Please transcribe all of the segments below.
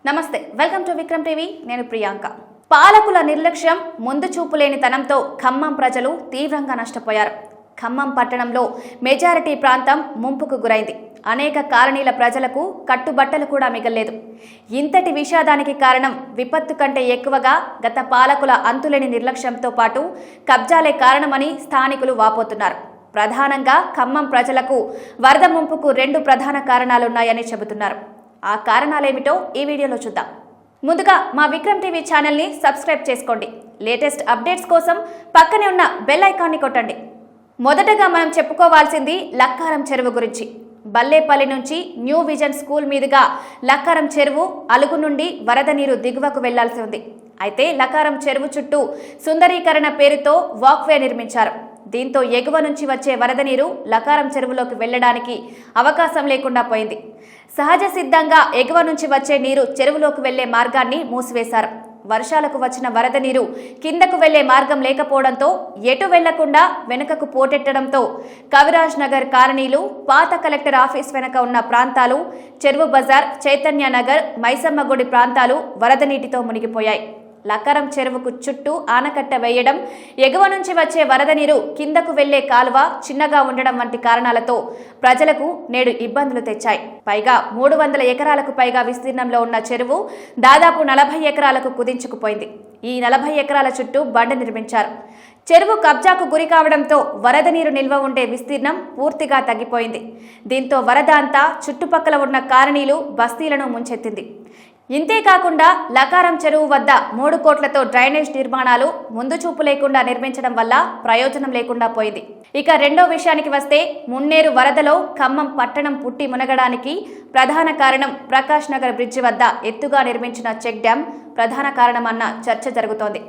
నమస్తే, welcome to Vikram TV. నేను ప్రియాంక. పాలకుల నిర్లక్ష్యం, ముందు చూపులేనితనంతో ఖమ్మం ప్రజలు తీవ్రంగా నష్టపోయారు. ఖమ్మం పట్టణంలో మెజారిటీ ప్రాంతం ముంపుకు గురైంది. అనేక కాలనీల ప్రజలకు కట్టుబట్టలు కూడా మిగల్లేదు. ఇంతటి విషాదానికి కారణం విపత్తు కంటే ఎక్కువగా గత పాలకుల అంతులేని నిర్లక్ష్యంతో పాటు కబ్జాలే కారణమని స్థానికులు వాపోతున్నారు. ప్రధానంగా ఖమ్మం ప్రజలకు వరద ముంపుకు 2 ప్రధాన కారణాలున్నాయని చెబుతున్నారు. ఆ కారణాలేమిటో ఈ వీడియోలో చూద్దాం. ముందుగా మా విక్రమ్ టీవీ ఛానల్ని సబ్స్క్రైబ్ చేసుకోండి. లేటెస్ట్ అప్డేట్స్ కోసం పక్కనే ఉన్న బెల్ ఐకాన్ని కొట్టండి. మొదటగా మనం చెప్పుకోవాల్సింది లక్కారం చెరువు గురించి. బల్లేపల్లి నుంచి న్యూ విజన్ స్కూల్ మీదుగా లక్కారం చెరువు అలుగు నుండి వరద నీరు దిగువకు వెళ్లాల్సి ఉంది. అయితే లక్కారం చెరువు చుట్టూ సుందరీకరణ పేరుతో వాక్వే నిర్మించారు. దీంతో ఎగువ నుంచి వచ్చే వరద నీరు లకారం చెరువులోకి వెళ్లడానికి అవకాశం లేకుండా పోయింది. సహజ సిద్ధంగా ఎగువ నుంచి వచ్చే నీరు చెరువులోకి వెళ్లే మార్గాన్ని మూసివేశారు. వర్షాలకు వచ్చిన వరద నీరు కిందకు వెళ్లే మార్గం లేకపోవడంతో ఎటు వెళ్లకుండా వెనుకకు పోటెట్టడంతో కవిరాజ్ నగర్ కాలనీలు, పాత కలెక్టర్ ఆఫీస్ వెనుక ఉన్న ప్రాంతాలు, చెరువు బజార్, చైతన్య నగర్, మైసమ్మగుడి ప్రాంతాలు వరద నీటితో మునిగిపోయాయి. లక్కారం చెరువుకు చుట్టూ ఆనకట్ట వేయడం, ఎగువ నుంచి వచ్చే వరద నీరు కిందకు వెళ్లే కాలువ చిన్నగా ఉండడం వంటి కారణాలతో ప్రజలకు నేడు ఇబ్బందులు తెచ్చాయి. పైగా 300 ఎకరాలకు పైగా విస్తీర్ణంలో ఉన్న చెరువు దాదాపు 40 ఎకరాలకు కుదించుకుపోయింది. ఈ 40 ఎకరాల చుట్టూ బండ నిర్మించారు. చెరువు కబ్జాకు గురి కావడంతో వరద నీరు నిల్వ ఉండే విస్తీర్ణం పూర్తిగా తగ్గిపోయింది. దీంతో వరద అంతా చుట్టుపక్కల ఉన్న కాలనీలు, బస్తీలను ముంచెత్తింది. ఇంతేకాకుండా లకారం చెరువు వద్ద 3 కోట్లతో డ్రైనేజ్ నిర్మాణాలు ముందు చూపు లేకుండా నిర్మించడం వల్ల ప్రయోజనం లేకుండా పోయింది. ఇక రెండో విషయానికి వస్తే, మున్నేరు వరదలో ఖమ్మం పట్టణం పుట్టి మునగడానికి ప్రధాన కారణం ప్రకాష్ నగర్ బ్రిడ్జి వద్ద ఎత్తుగా నిర్మించిన చెక్ డ్యాం ప్రధాన కారణమన్న చర్చ జరుగుతోంది.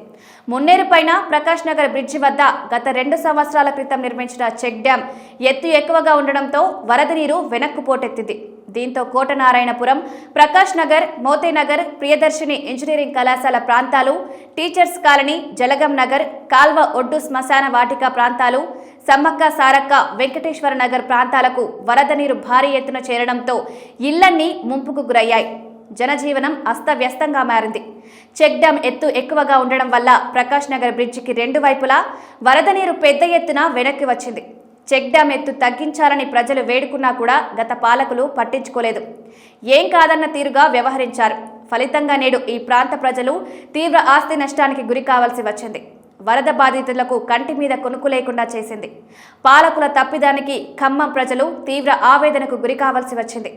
మున్నేరు పైన ప్రకాష్ నగర్ బ్రిడ్జి వద్ద గత 2 సంవత్సరాల క్రితం నిర్మించిన చెక్ డ్యాం ఎత్తు ఎక్కువగా ఉండడంతో వరద నీరు వెనక్కు పోటెత్తింది. దీంతో కోటనారాయణపురం, ప్రకాష్ నగర్, మోతేనగర్, ప్రియదర్శిని ఇంజనీరింగ్ కళాశాల ప్రాంతాలు, టీచర్స్ కాలనీ, జలగం నగర్, కాల్వ ఒడ్డు శ్మశాన వాటిక ప్రాంతాలు, సమ్మక్క సారక్క, వెంకటేశ్వర నగర్ ప్రాంతాలకు వరద నీరు భారీ ఎత్తున చేరడంతో ఇళ్లన్నీ ముంపుకు గురయ్యాయి. జనజీవనం అస్తవ్యస్తంగా మారింది. చెక్ డ్యాం ఎత్తు ఎక్కువగా ఉండడం వల్ల ప్రకాష్ నగర్ బ్రిడ్జికి 2 వైపులా వరద నీరు పెద్ద ఎత్తున వెనక్కి వచ్చింది. చెక్ డ్యాం ఎత్తు తగ్గించాలని ప్రజలు వేడుకున్నా కూడా గత పాలకులు పట్టించుకోలేదు. ఏం కాదన్న తీరుగా వ్యవహరించారు. ఫలితంగా నేడు ఈ ప్రాంత ప్రజలు తీవ్ర ఆస్తి నష్టానికి గురి కావాల్సి వచ్చింది. వరద బాధితులకు కంటి మీద కొనుక్కు లేకుండా చేసింది. పాలకుల తప్పిదానికి ఖమ్మం ప్రజలు తీవ్ర ఆవేదనకు గురి కావాల్సి వచ్చింది.